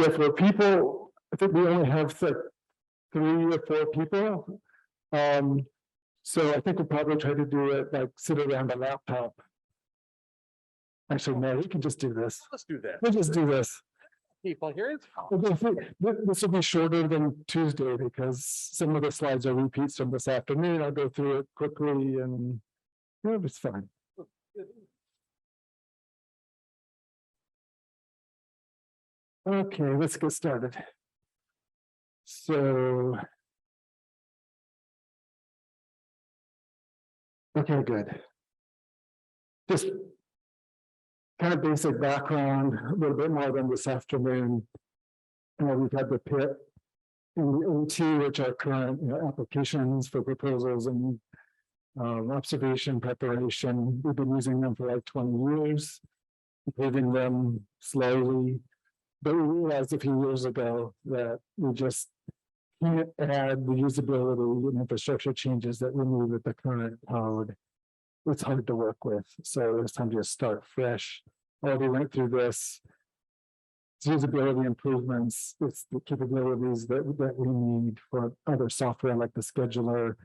Yeah, for people, I think we only have like 3 or 4 people. So I think we'll probably try to do it like sit around a laptop. Actually, no, we can just do this. Let's do that. We'll just do this. People hear it? This will be shorter than Tuesday because some of the slides are repeats from this afternoon. I'll go through it quickly and yeah, it's fine. Okay, let's get started. So, okay, good. Just kind of basic background, a little bit more than this afternoon. We've had the PIT and the OT, which are current applications for proposals and observation preparation. We've been using them for like 20 years, improving them slowly. But we realized a few years ago that we just can't add the usability and infrastructure changes that we need with the current code. It's hard to work with. So it's time to just start fresh. Already went through this. It's usability improvements. It's the capabilities that we need for other software like the scheduler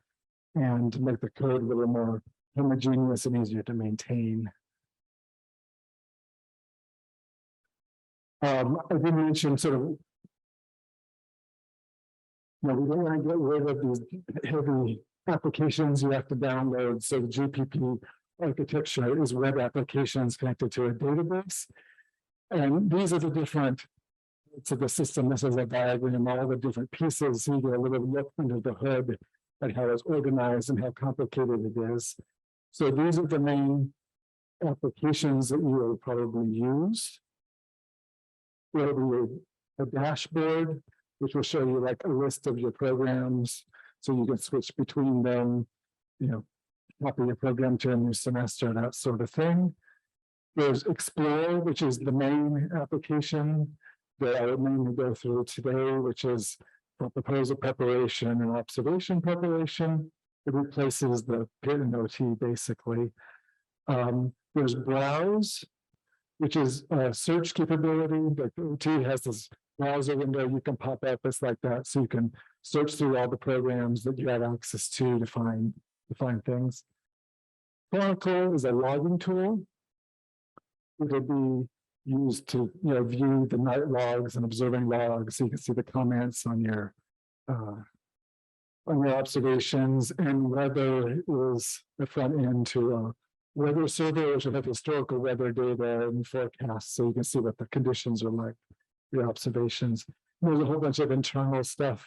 and make the code a little more homogeneous and easier to maintain. I did mention sort of, we don't want to get rid of these heavy applications you have to download. So the GPP architecture is web applications connected to a database. And these are the different parts of the system. This is a diagram, all the different pieces. So you get a little look under the hood at how it's organized and how complicated it is. So these are the main applications that you will probably use. There will be a dashboard, which will show you like a list of your programs. So you can switch between them, copy your program to a new semester, that sort of thing. There's Explore, which is the main application that I would mainly go through today, which is for proposal preparation and observation preparation. It replaces the PIT and OT basically. There's Browse, which is a search capability. The OT has this browser window you can pop up. It's like that, so you can search through all the programs that you have access to find things. Chronicle is a logging tool. It'll be used to view the night logs and observing logs, so you can see the comments on your observations. And weather is the front end to a weather server, which will have historical weather data and forecasts, so you can see what the conditions are like, your observations. And there's a whole bunch of internal stuff.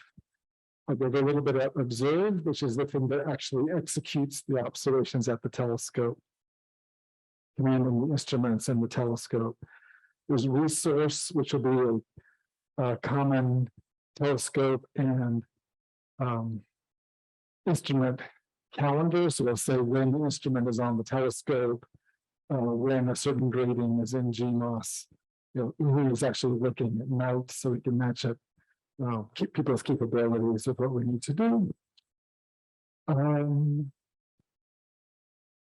There's a little bit of Observe, which is the thing that actually executes the observations at the telescope, commanding the instruments and the telescope. There's Resource, which will be a common telescope and instrument calendar. So we'll say when the instrument is on the telescope, when a certain grading is in GMOS, who is actually looking at night, so we can match up keep people's capabilities with what we need to do.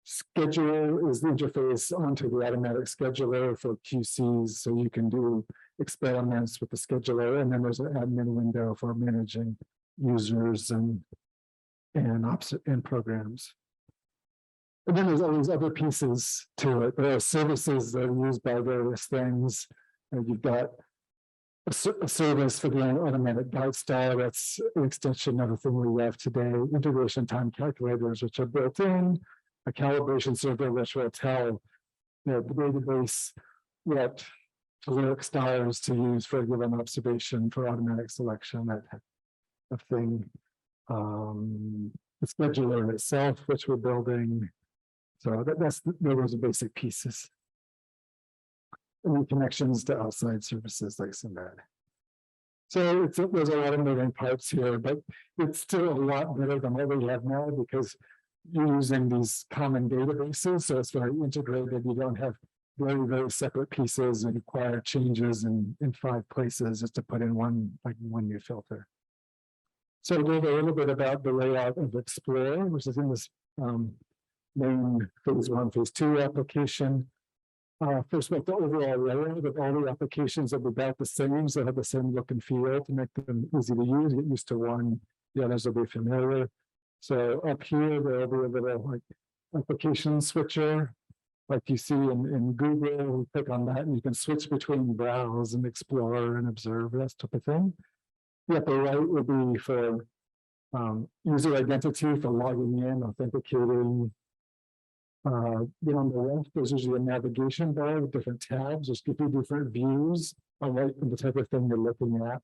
Schedule is the interface onto the automatic scheduler for QCs, so you can do experiments with the scheduler, and then there's an admin window for managing users and programs. And then there's all these other pieces to it. There are services that are used by various things. And you've got a service for doing automatic guide style. That's an extension of the thing we have today. Integration time calculators, which are built in. A calibration server, which will tell the database what caloric stars to use for a given observation for automatic selection, that type of thing. The scheduler itself, which we're building. So those are the basic pieces. And then connections to outside services like Sinbad. So there's a lot of moving parts here, but it's still a lot better than what we have now because you're using these common databases. So it's very integrated. You don't have very, very separate pieces and require changes in 5 places just to put in one new filter. So a little bit about the layout of Explore, which is in this main phase 1, phase 2 application. First about the overall layout of all the applications that are about the same, so have the same look and feel to make them easy to use. Get used to one, the others will be familiar. So up here, there'll be a little like application switcher, like you see in Google. You click on that and you can switch between browse and explore and observe, that type of thing. The upper right will be for user identity, for logging in, authenticating. Then on the left, there's usually a navigation bar with different tabs, just give you different views on the type of thing you're looking at.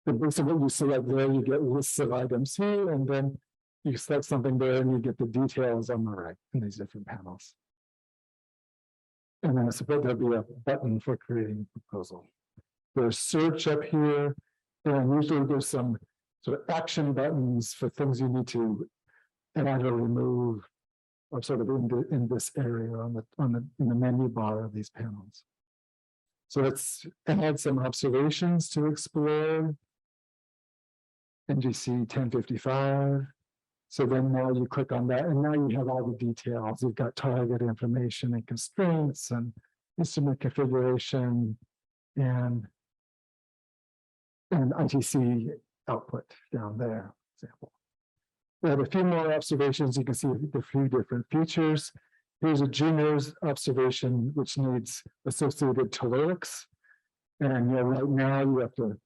And based on what you select there, you get lists of items here, and then you select something there and you get the details on the right in these different panels. And then I suppose there'll be a button for creating a proposal. There's search up here, and usually there's some sort of action buttons for things you need to add or remove, or sort of in this area in the menu bar of these panels. So let's add some observations to explore. NGC 1055. So then now you click on that, and now you have all the details. You've got target information and constraints and instrument configuration and ITC output down there, for example. We have a few more observations. You can see a few different features. Here's a junior's observation, which needs associated tellurics. And right now you have to,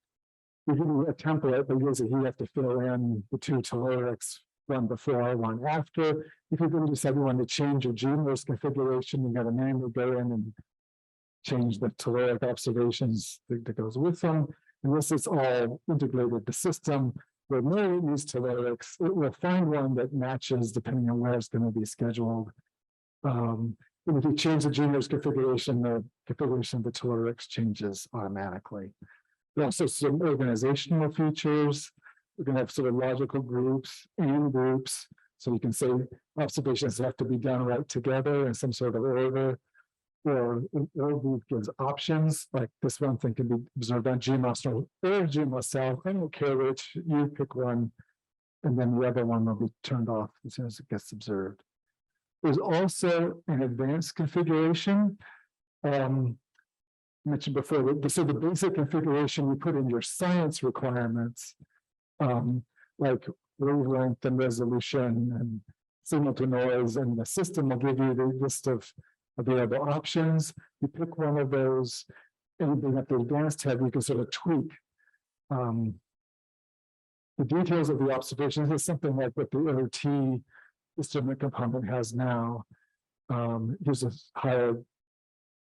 you give you a template, but usually you have to fill in the two tellurics, one before, one after. If you then decide you want to change your junior's configuration, you got to manually go in and change the telluric observations that goes with them. And this is all integrated. The system will know these tellurics. It will find one that matches depending on where it's going to be scheduled. And if you change the junior's configuration, the configuration of the tellurics changes automatically. There are also some organizational features. We're going to have sort of logical groups and groups. So you can say observations have to be done right together in some sort of order. Or group gives options, like this one thing can be observed on GMOS or GMOS South. I don't care which, you pick one, and then the other one will be turned off as soon as it gets observed. There's also an advanced configuration. Mentioned before, so the basic configuration you put in your science requirements, like wavelength and resolution and signal to noise, and the system will give you the list of available options. You pick one of those, and then at the advanced tab, you can sort of tweak the details of the observations. Is something like what the OT instrument component has now. Here's a higher,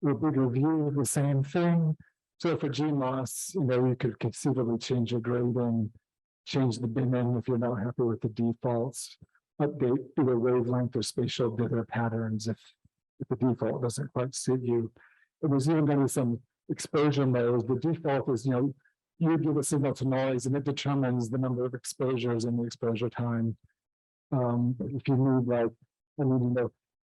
a bigger view of the same thing. So for GMOS, you could conceivably change your grading, change the binning if you're not happy with the defaults, update either wavelength or spatial data patterns if the default doesn't quite suit you. And there's even going to be some exposure modes. The default is, you give a signal to noise and it determines the number of exposures and the exposure time. If you need like,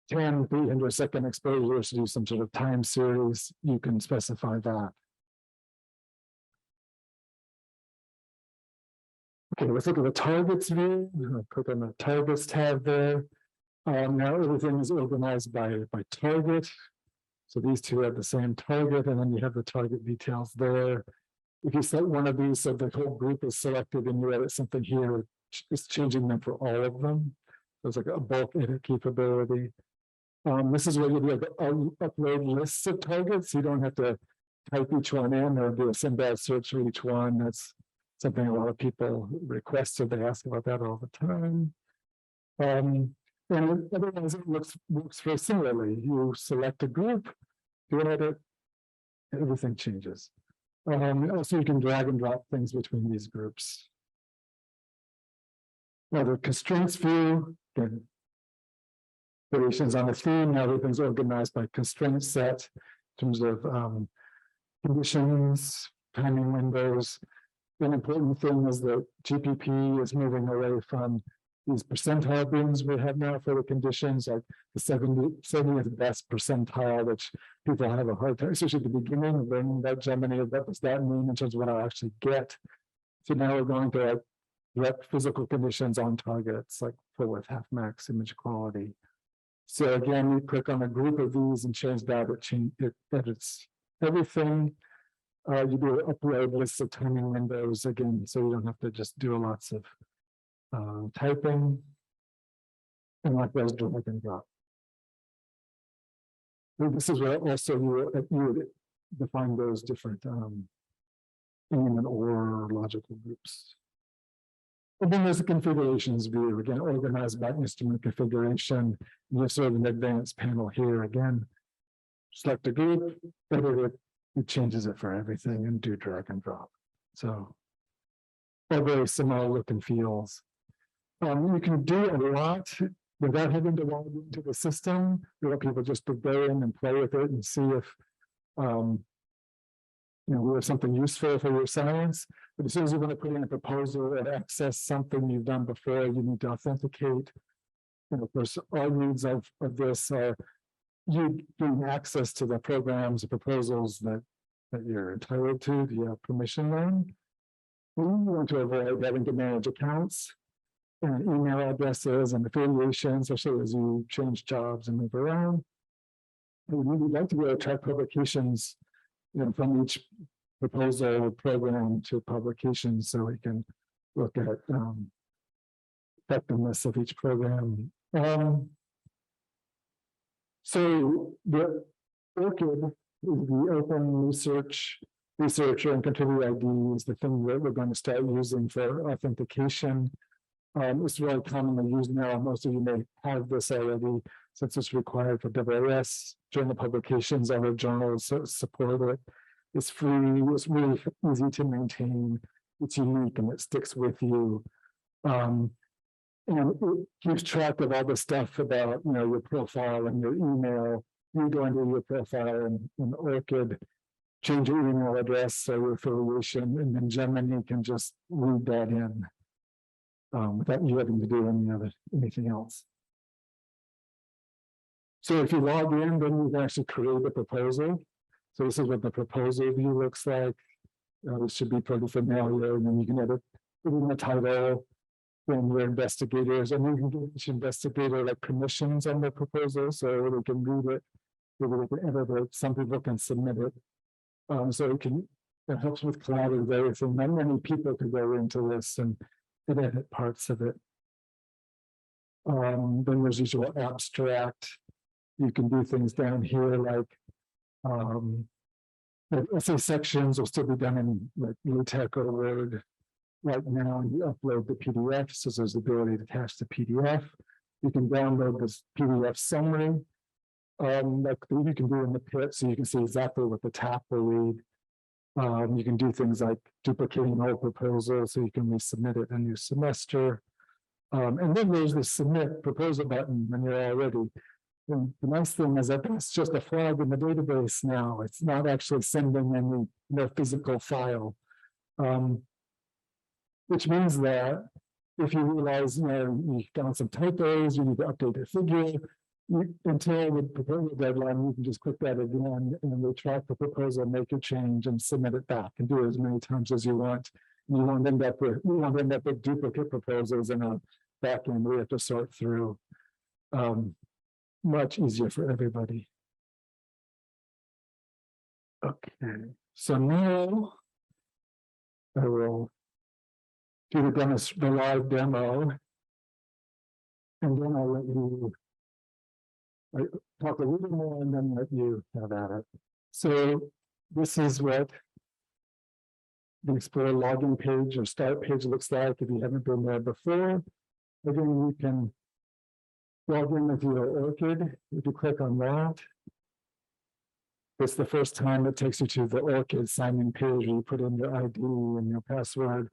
10 300-second exposures to do some sort of time series, you can specify that. Okay, let's look at the targets view. I'll click on the targets tab there. Now everything is organized by target. So these two have the same target, and then you have the target details there. If you select one of these, so the whole group is selected and you edit something here, it's changing them for all of them. There's like a bulk edit capability. This is where you'll be able to upload lists of targets. You don't have to type each one in or do a Sinbad search for each one. That's something a lot of people request, so they ask about that all the time. And otherwise, it works very similarly. You select a group, do an edit, and everything changes. Also, you can drag and drop things between these groups. Now, the constraints view, the variations on the theme, now everything's organized by constraint set in terms of conditions, timing windows. An important thing is that GPP is moving away from these percentile bins we have now for the conditions, like the 70th best percentile, which people have a hard time, especially at the beginning of learning about Gemini. What does that mean in terms of what I actually get? So now we're going to direct physical conditions on targets, like full width, half max image quality. So again, you click on a group of these and change that. It edits everything. You do an upload lists of timing windows again, so you don't have to just do lots of typing. And like those drag and drop. And this is where also you would define those different in and or logical groups. And then there's the configurations view, again, organized by instrument configuration. You have sort of an advanced panel here again. Select a group, edit it, it changes it for everything and do drag and drop. So all very similar look and feels. You can do a lot without having to log into the system. You want people just to go in and play with it and see if we have something useful for your science. But as soon as you want to put in a proposal and access something you've done before, you need to authenticate. And of course, all needs of this are you getting access to the programs, the proposals that you're entitled to. Do you have permission then? We want to avoid having to manage accounts and email addresses and affiliations, especially as you change jobs and move around. And we would like to be able to track publications from each proposal or program to publications, so we can look at effectiveness of each program. So the ORCID is the Open Researcher and Contributor ID is the thing that we're going to start using for authentication. It's really commonly used now. Most of you may have this already, since it's required for WS. Journal publications, other journals support it. It's free, it's really easy to maintain, it's unique, and it sticks with you. And it keeps track of all the stuff about your profile and your email. You go into your profile in ORCID, change your email address or your affiliation, and then Gemini can just read that in without you having to do anything else. So if you log in, then you can actually create a proposal. So this is what the proposal view looks like. This should be pretty familiar, and then you can edit in the title, then your investigators, and you can give each investigator like permissions on the proposal, so they can read it, they can edit it. Some people can submit it. So it helps with collaborative everything. Not many people can go into this and edit parts of it. Then there's usual abstract. You can do things down here like essay sections will still be done in like LaTeX or Word. Right now, you upload the PDF, so there's the ability to attach the PDF. You can download this PDF summary, like you can do in the PIT, so you can see exactly what the TAP will read. You can do things like duplicating old proposals, so you can resubmit it a new semester. And then there's the submit proposal button when you're all ready. And the nice thing is that that's just a flag in the database now. It's not actually sending any physical file. Which means that if you realize you've done some typos, you need to update the figure, until the proposal deadline, you can just click that again and retract the proposal, make a change, and submit it back, and do it as many times as you want. And you won't end up with duplicate proposals in a backend we have to sort through. Much easier for everybody. Okay, so now I will do the live demo, and then I'll let you talk a little more and then let you have at it. So this is what the Explore login page or start page looks like if you haven't been there before. Again, you can log in with your ORCID. If you click on that, it's the first time it takes you to the ORCID sign-in page where you put in your ID and your password.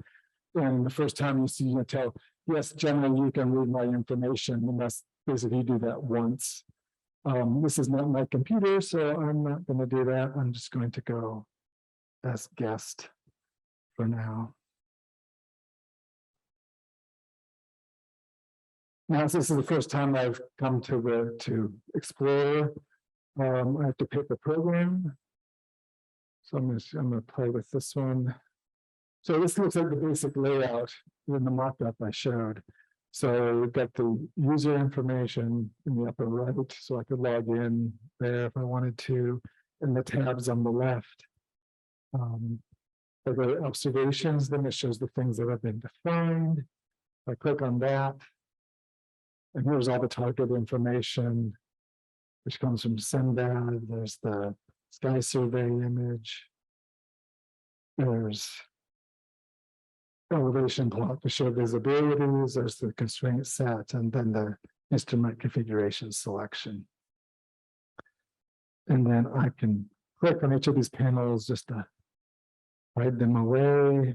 And the first time you see, you tell, yes, generally you can read my information, and that's basically you do that once. This is not my computer, so I'm not going to do that. I'm just going to go as guest for now. Now, this is the first time I've come to Explore. I have to pick a program. So I'm going to play with this one. So this looks like the basic layout in the mock-up I showed. So we've got the user information in the upper right, so I could log in there if I wanted to, and the tabs on the left. For the observations, then it shows the things that have been defined. I click on that, and here's all the target information, which comes from SendBad. There's the sky survey image. There's elevation plot to show visibilities. There's the constraint set, and then the instrument configuration selection. And then I can click on each of these panels just to hide them away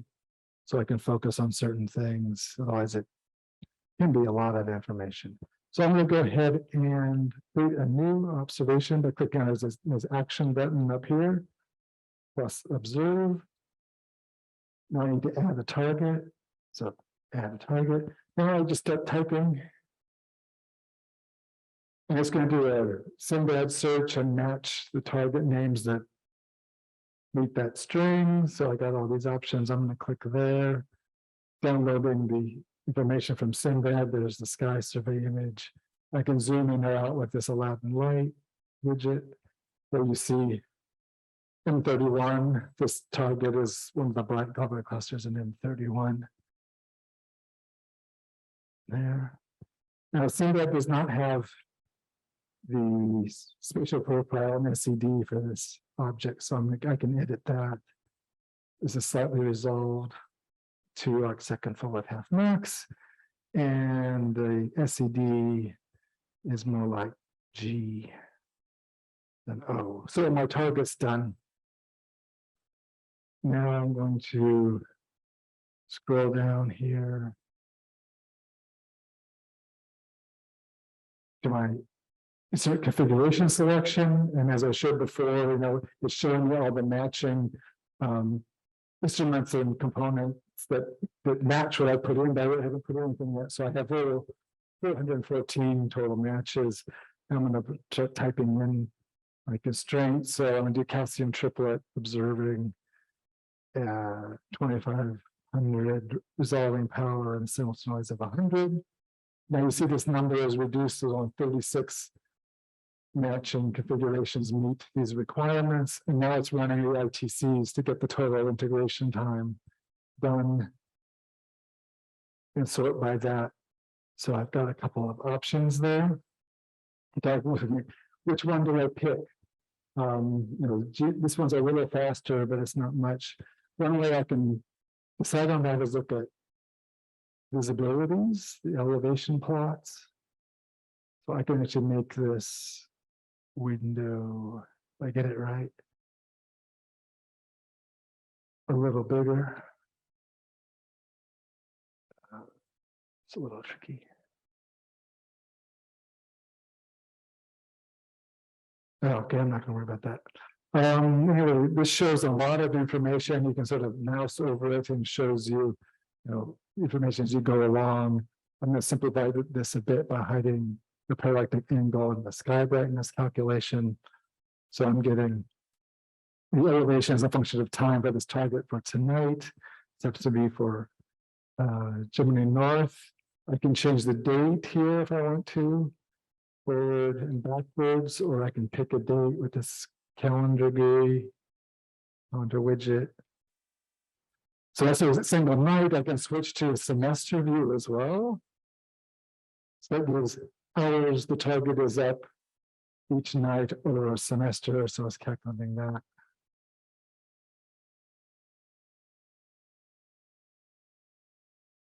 so I can focus on certain things. Otherwise, it can be a lot of information. So I'm going to go ahead and create a new observation by clicking on this action button up here, plus observe. Now I need to add a target. So add a target. Now I just start typing. And it's going to do a SendBad search and match the target names that meet that string. So I got all these options. I'm going to click there. Downloading the information from SendBad. There's the sky survey image. I can zoom in or out with this Aladdin light widget. There you see M31. This target is one of the black goblet clusters in M31. There. Now, SendBad does not have the spatial profile and SED for this object, so I can edit that. This is slightly resolved to arcsecond full width half max, and the SED is more like G than O. So my target's done. Now I'm going to scroll down here to my insert configuration selection, and as I showed before, it's showing me all the matching instruments and components that match what I put in, but I haven't put anything yet. So I have 414 total matches. I'm going to start typing in my constraints. So I'm going to do calcium triplet observing 2500 resolving power and simultaneous noise of 100. Now you see this number is reduced to only 36 matching configurations meet these requirements, and now it's running the ITCs to get the total integration time done and sort by that. So I've got a couple of options there. Which one do I pick? This one's a little faster, but it's not much. One way I can decide on that is look at visibilities, the elevation plots. So I can actually make this window, if I get it right, a little bigger. It's a little tricky. Okay, I'm not going to worry about that. Anyway, this shows a lot of information. You can sort of mouse over it and shows you, information as you go along. I'm going to simplify this a bit by hiding the parallactic angle and the sky brightness calculation. So I'm getting the elevation as a function of time for this target for tonight. It's up to be for Gemini North. I can change the date here if I want to, forward and backwards, or I can pick a date with this calendar GUI, calendar widget. So that's a single night. I can switch to a semester view as well. So that gives hours the target is up each night or a semester, so it's calculating that.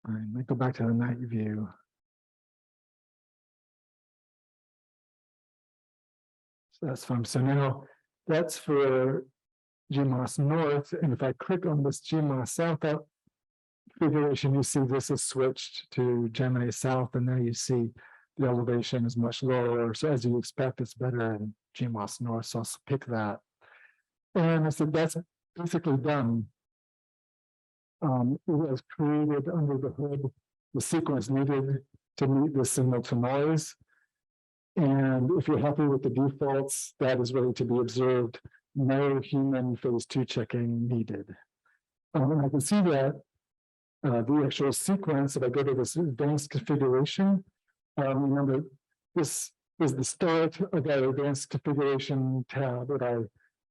All right, let me go back to the night view. So that's fine. So now that's for GMOS North, and if I click on this GMOS South configuration, you see this is switched to Gemini South, and now you see the elevation is much lower. So as you expect, it's better in GMOS North. So I'll pick that. And I said that's basically done. It has created under the hood the sequence needed to meet the signal to noise. And if you're happy with the defaults, that is ready to be observed. No human phase 2 checking needed. And I can see that the actual sequence, if I go to this advanced configuration, remember this is the start of our advanced configuration tab that I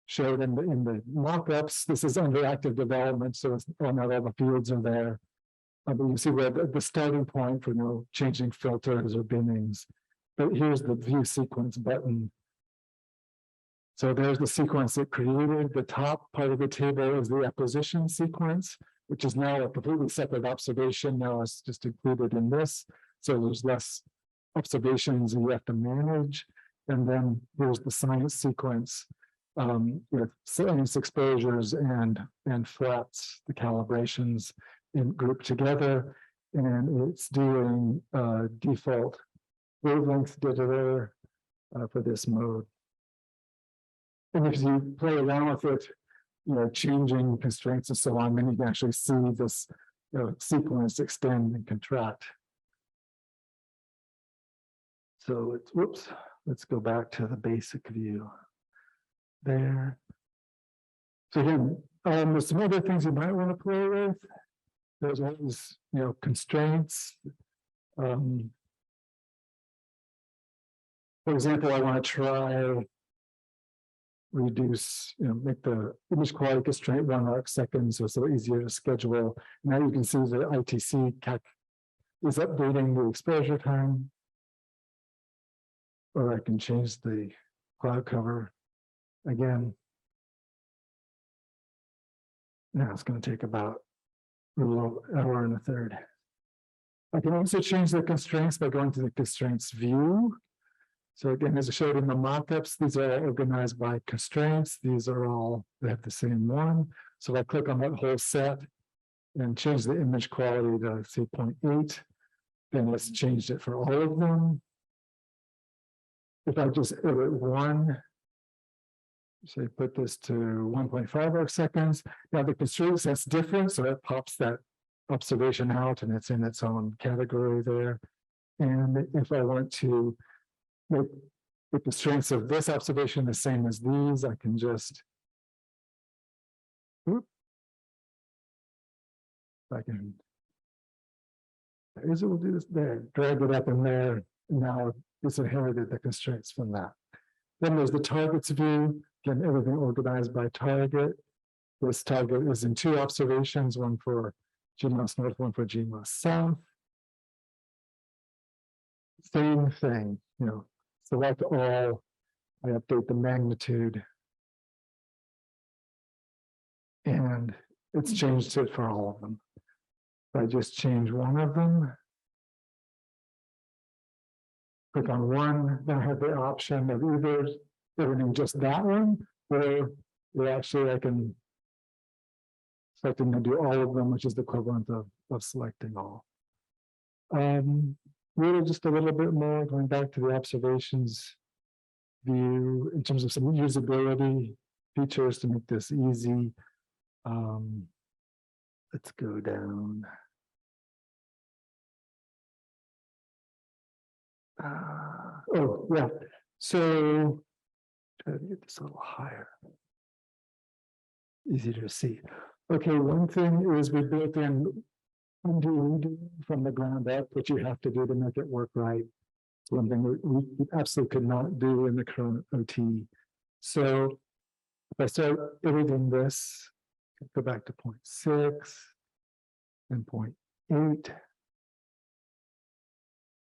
showed in the mock-ups. This is under active development, so it's not all the fields are there. But you see where the starting point for changing filters or binnings. But here's the view sequence button. So there's the sequence it created. The top part of the table is the acquisition sequence, which is now a completely separate observation. Now it's just included in this. So there's less observations you have to manage. And then there's the science sequence with science exposures and flats, the calibrations grouped together. And it's doing default wavelength digital for this mode. And if you play around with it, changing constraints and so on, then you can actually see this sequence extend and contract. So let's go back to the basic view there. So again, there's some other things you might want to play with. There's always, constraints. For example, I want to try reduce, make the image quality constraint 1 arc second, so it's a little easier to schedule. Now you can see the ITC is updating the exposure time, or I can change the cloud cover again. Now it's going to take about a little hour and a third. I can also change the constraints by going to the constraints view. So again, as I showed in the mockups, these are all organized by constraints. These are all, they have the same one. So if I click on that whole set and change the image quality to say 0.8, then it's changed it for all of them. If I just edit 1, say put this to 1.5 arc seconds, now the constraints, that's different. So it pops that observation out and it's in its own category there. And if I want to make the constraints of this observation the same as these, I can just we'll do this there, drag it up in there. Now it's inherited the constraints from that. Then there's the targets view. Again, everything organized by target. This target is in 2 observations, one for GMOS North, one for GMOS South. Same thing, select all, I update the magnitude, and it's changed it for all of them. If I just change one of them, click on one, then I have the option of either editing just that one, or actually I can select and do all of them, which is the equivalent of selecting all. Really just a little bit more, going back to the observations view in terms of some usability features to make this easy. Let's go down. Oh, yeah. So try to get this a little higher. Easier to see. Okay, one thing is we built in undo from the ground up, which you have to do to make it work right. It's one thing we absolutely could not do in the current OT. So if I start editing this, go back to 0.6 and 0.8.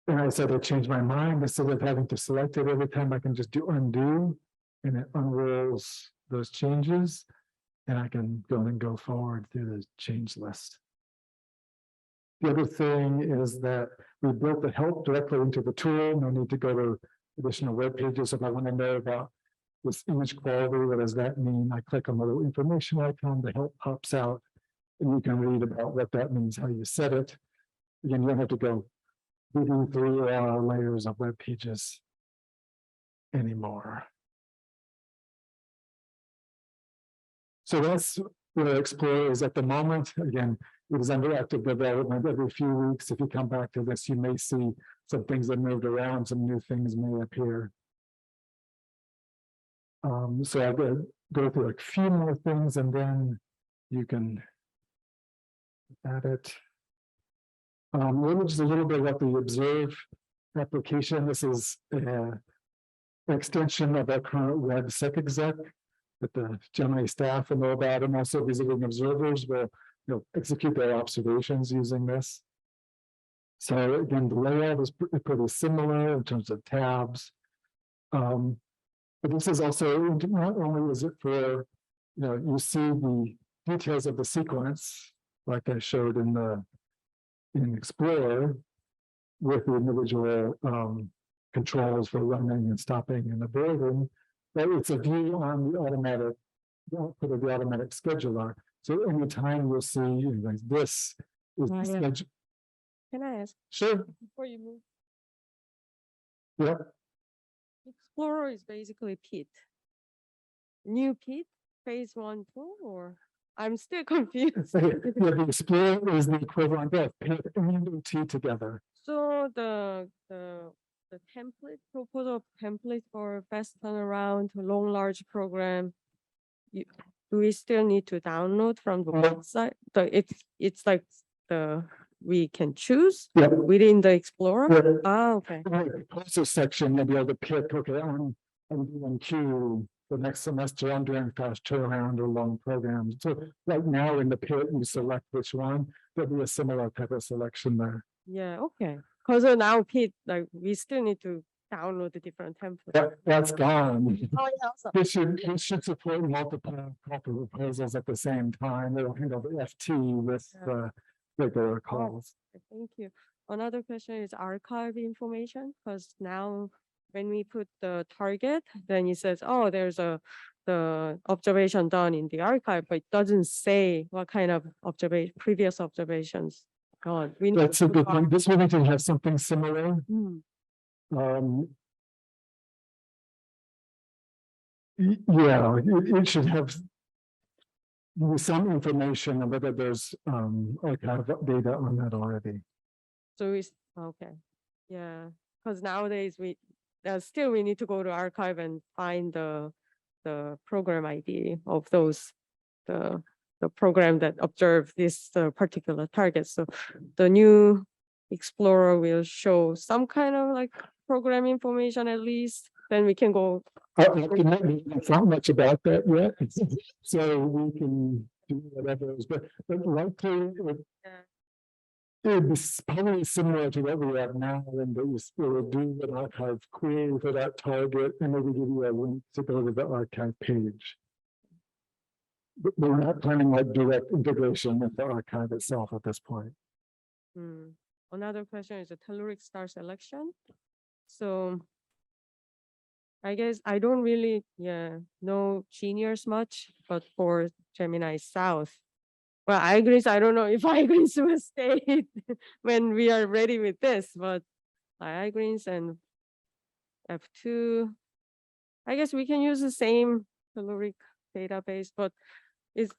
And I said I changed my mind. Instead of having to select it every time, I can just do undo, and it unrolls those changes, and I can go forward through the change list. The other thing is that we built the help directly into the tool. No need to go to additional web pages. If I want to know about this image quality, what does that mean? I click on the little information icon, the help pops out, and you can read about what that means, how you set it. Again, you don't have to go digging through layers of web pages anymore. So that's what I explore is at the moment, again, it is under active development. Every few weeks, if you come back to this, you may see some things that moved around, some new things may appear. So I'll go through a few more things and then you can add it. Just a little bit about the observe application. This is an extension of our current web SecExec that the Gemini staff will know about, and also visiting observers will execute their observations using this. So again, the layout is pretty similar in terms of tabs. But this is also, not only is it for, you see the details of the sequence, like I showed in Explorer, with the individual controls for running and stopping and aborting, but it's a view on the automatic output of the automatic scheduler. So anytime you'll see like this is the schedule. Can I ask? Sure. Before you move. Yeah. Explorer is basically Pit. New Pit, phase 1, 2, or I'm still confused. Yeah, the Explorer is the equivalent of Pit and T together. So the template, proposal template for fast turnaround, long large program, do we still need to download from the website? It's like we can choose within the Explorer. Okay. In the proposal section, you'll be able to pick, okay, I'm doing Q the next semester, I'm doing fast turnaround or long programs. So right now in the Pit, you select which one. There'll be a similar type of selection there. Yeah, okay. Because now Pit, like we still need to download the different templates. That's gone. Oh, yeah, awesome. It should support multiple proposals at the same time. It'll handle the FT with regular calls. Thank you. Another question is archive information, because now when we put the target, then it says, oh, there's the observation done in the archive, but it doesn't say what kind of previous observations. That's a good point. This one can have something similar. Yeah, it should have some information on whether there's archive data on that already. So it's okay. Yeah, because nowadays we need to go to archive and find the program ID of those the program that observe this particular target. So the new Explorer will show some kind of like program information at least. Then we can go. It's not much about that yet, so we can do whatever. But likely it would be probably similar to what we have now, and that you will do an archive query for that target, and maybe give you a link to go to the archive page. But we're not planning like direct integration with the archive itself at this point. Another question is a telluric star selection. So I guess I don't really know Genius much, but for Gemini South, well, iGreens, I don't know if iGreens will stay when we are ready with this, but iGreens and F2, I guess we can use the same telluric database, but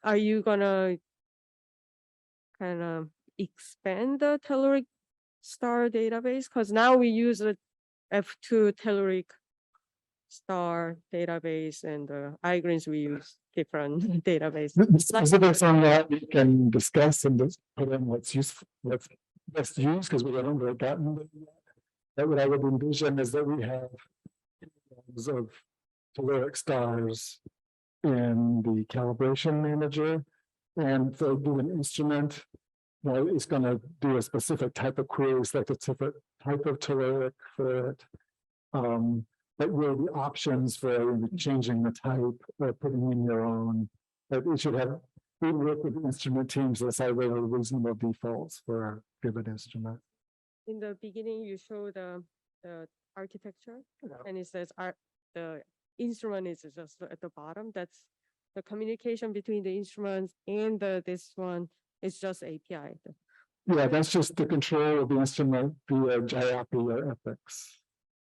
are you gonna kind of expand the telluric star database? Because now we use a F2 telluric star database, and iGreens we use different database. Specifics on that we can discuss and just put in what's useful, what's best used, because we haven't really gotten that. What I would envision is that we have of telluric stars in the calibration manager, and they'll do an instrument. Well, it's going to do a specific type of query, select a different type of telluric for it. But will be options for changing the type or putting in your own. But we should have, we work with the instrument teams to decide what are reasonable defaults for a given instrument. In the beginning, you show the architecture, and it says the instrument is just at the bottom. That's the communication between the instruments and this one is just API. Yeah, that's just the control of the instrument via GIAPI or Epics.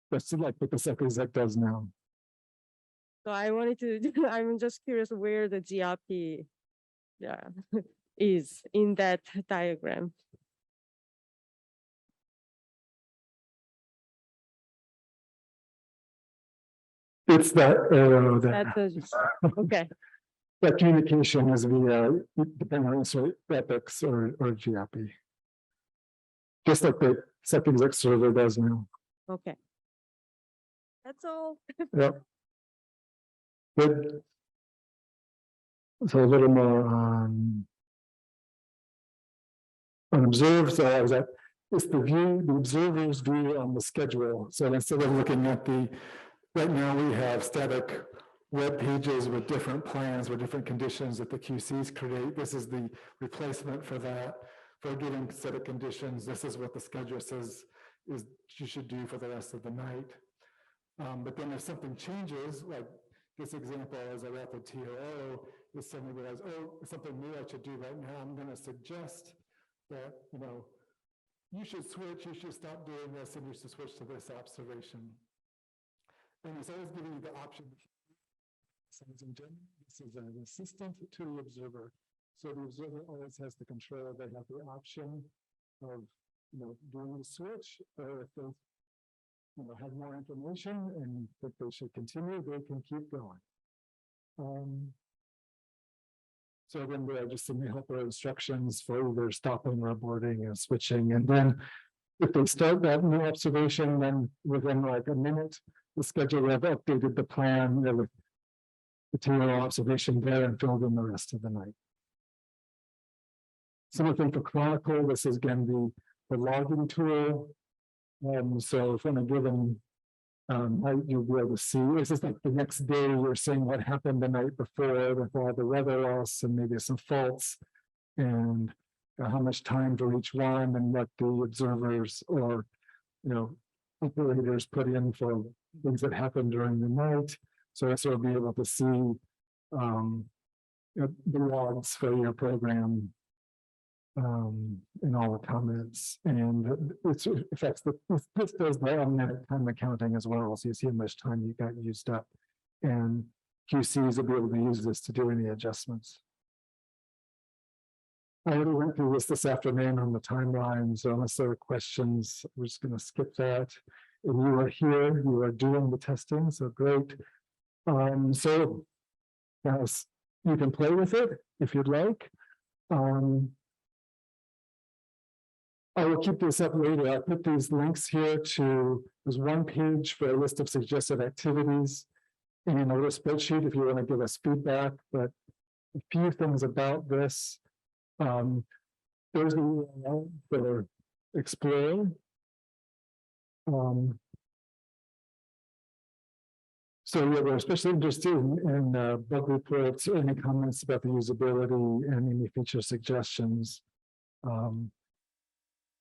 That's like what the SecExec does now. So I wanted to, I'm just curious where the GIAPI is in that diagram. It's that arrow there. Okay. That communication is via, depending on Epics or GIAPI. just like the second exec server does now. Okay. That's all. Yep. Good. So a little more on observe. So I was at, it's the view, the observer's view on the schedule. So instead of looking at the, right now we have static web pages with different plans, with different conditions that the QCs create. This is the replacement for that. For a given set of conditions, this is what the schedule says is you should do for the rest of the night. But then if something changes, like this example as I wrap the TOO, is suddenly realize, oh, something new I should do right now. I'm going to suggest that, you should switch, you should stop doing this, and you should switch to this observation. And it's always giving you the option. This is an assistant to the observer. So the observer always has the control. They have the option of, doing the switch, or if they, have more information and that they should continue, they can keep going. So then there are just some helper instructions for either stopping or aborting and switching. And then if they start that new observation, then within like a minute, the schedule will have updated the plan with the TO observation there and filled in the rest of the night. Similar thing for Chronicle. This is again the logging tool. So if in a given you'll be able to see, it's just like the next day you're seeing what happened the night before with all the weather loss and maybe some faults and how much time for each one and what the observers or operators put in for things that happened during the night. So you'll be able to see the logs for your program in all the comments, and it affects this does the automatic time accounting as well. So you see how much time you got used up, and QCs will be able to use this to do any adjustments. I already went through this afternoon on the timeline, so unless there are questions, we're just going to skip that. And you are here, you are doing the testing, so great. So yes, you can play with it if you'd like. I will keep this up later. I'll put these links here to, there's one page for a list of suggested activities and a little spreadsheet if you want to give us feedback. But a few things about this. There's the URL for Explore. So yeah, we're especially interested in bug reports, any comments about the usability and any feature suggestions.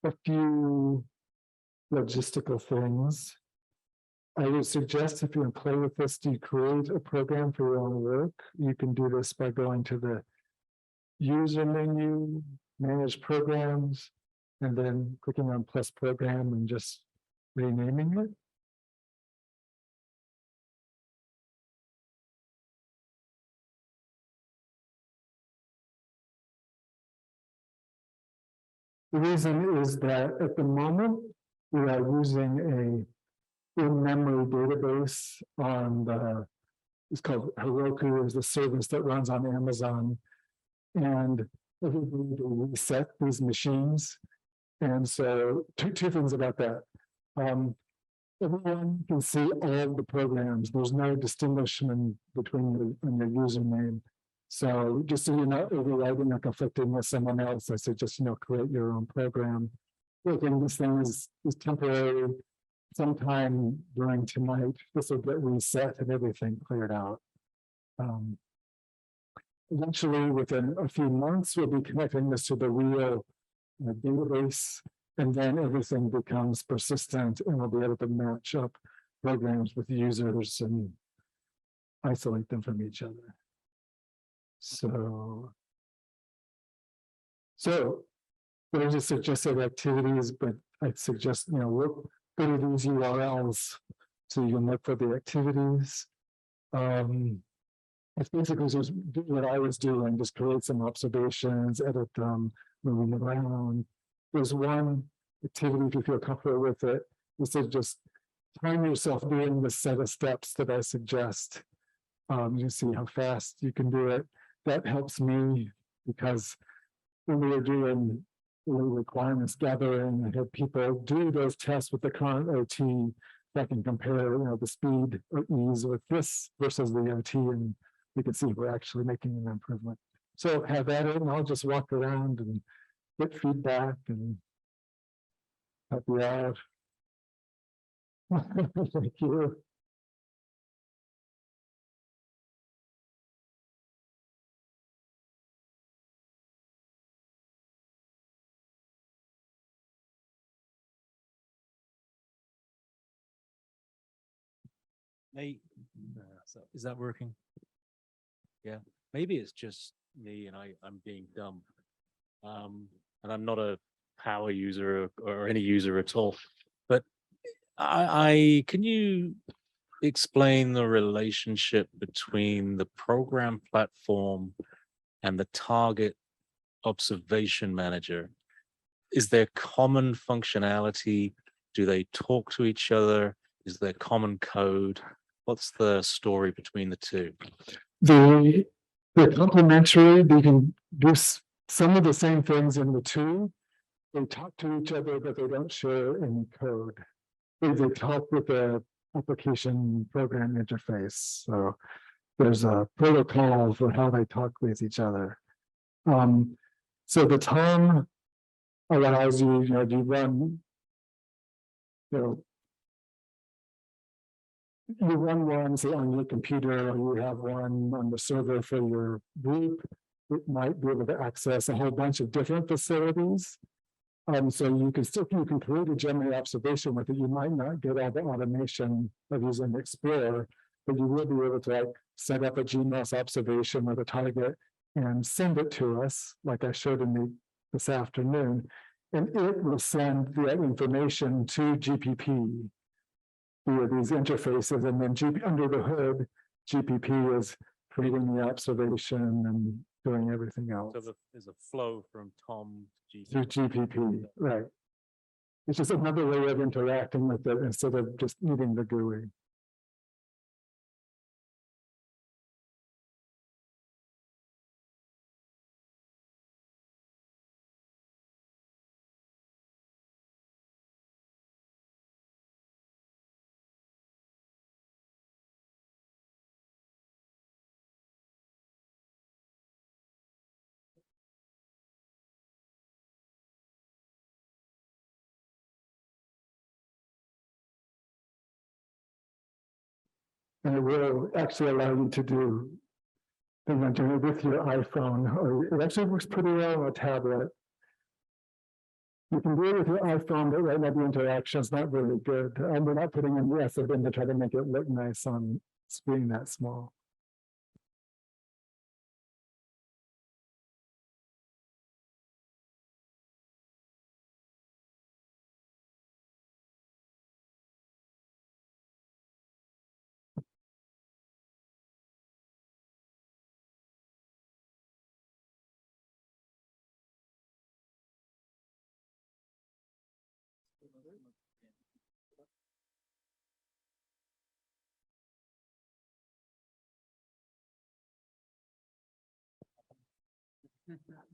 A few logistical things. I would suggest if you want to play with this, do you create a program for your own work? You can do this by going to the user menu, manage programs, and then clicking on plus program and just renaming it. The reason is that at the moment, we are using a in-memory database on it's called Heroku, is the service that runs on Amazon. And we need to reset these machines. And so two things about that. Everyone can see all the programs. There's no distinguishment between your username. So just so you're not overriding or conflicting with someone else, I suggest, create your own program. Again, this thing is temporary. Sometime during tonight, this will get reset and everything cleared out. Eventually, within a few months, we'll be connecting this to the real database, and then everything becomes persistent, and we'll be able to match up programs with users and isolate them from each other. So there's a suggested activities, but I'd suggest, look, go to these URLs so you can look for the activities. It's basically just do what I was doing, just create some observations, edit them, moving around. There's one activity, if you feel comfortable with it, this is just time yourself doing the set of steps that I suggest. You see how fast you can do it. That helps me because when we were doing requirements gathering and have people do those tests with the current OT that can compare, the speed or ease with this versus the OT, and we can see if we're actually making an improvement. So have that in, I'll just walk around and get feedback and help you out. Thank you. Hey, is that working? Yeah, maybe it's just me and I'm being dumb. And I'm not a power user or any user at all. But I can you explain the relationship between the program platform and the target observation manager? Is there common functionality? Do they talk to each other? Is there common code? What's the story between the two? They're complementary. They can do some of the same things in the two. They talk to each other, but they don't share any code. They talk with the application program interface. So there's a protocol for how they talk with each other. So the Tom allows you, you run, you run one, say, on your computer, or you have one on the server for your group. It might be able to access a whole bunch of different facilities. So you can create a Gemini observation with it. You might not get all the automation of using Explorer, but you will be able to set up a GMOS observation with a target and send it to us, like I showed this afternoon, and it will send the information to GPP via these interfaces, and then under the hood, GPP is creating the observation and doing everything else. So there's a flow from Tom to Through GPP, right. It's just another way of interacting with it instead of just eating the GUI. And it will actually allow you to do it with your iPhone, or it actually works pretty well on a tablet. You can do it with your iPhone, but right now the interaction is not really good. And we're not putting in the effort in to try to make it look nice on screen that small.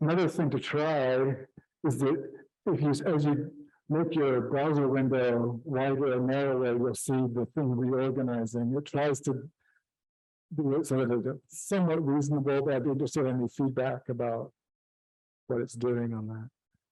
Another thing to try is that as you make your browser window wider or narrower, you'll see the thing reorganizing. It tries to do it so that it's somewhat reasonable, but I'd be interested in any feedback about what it's doing on that.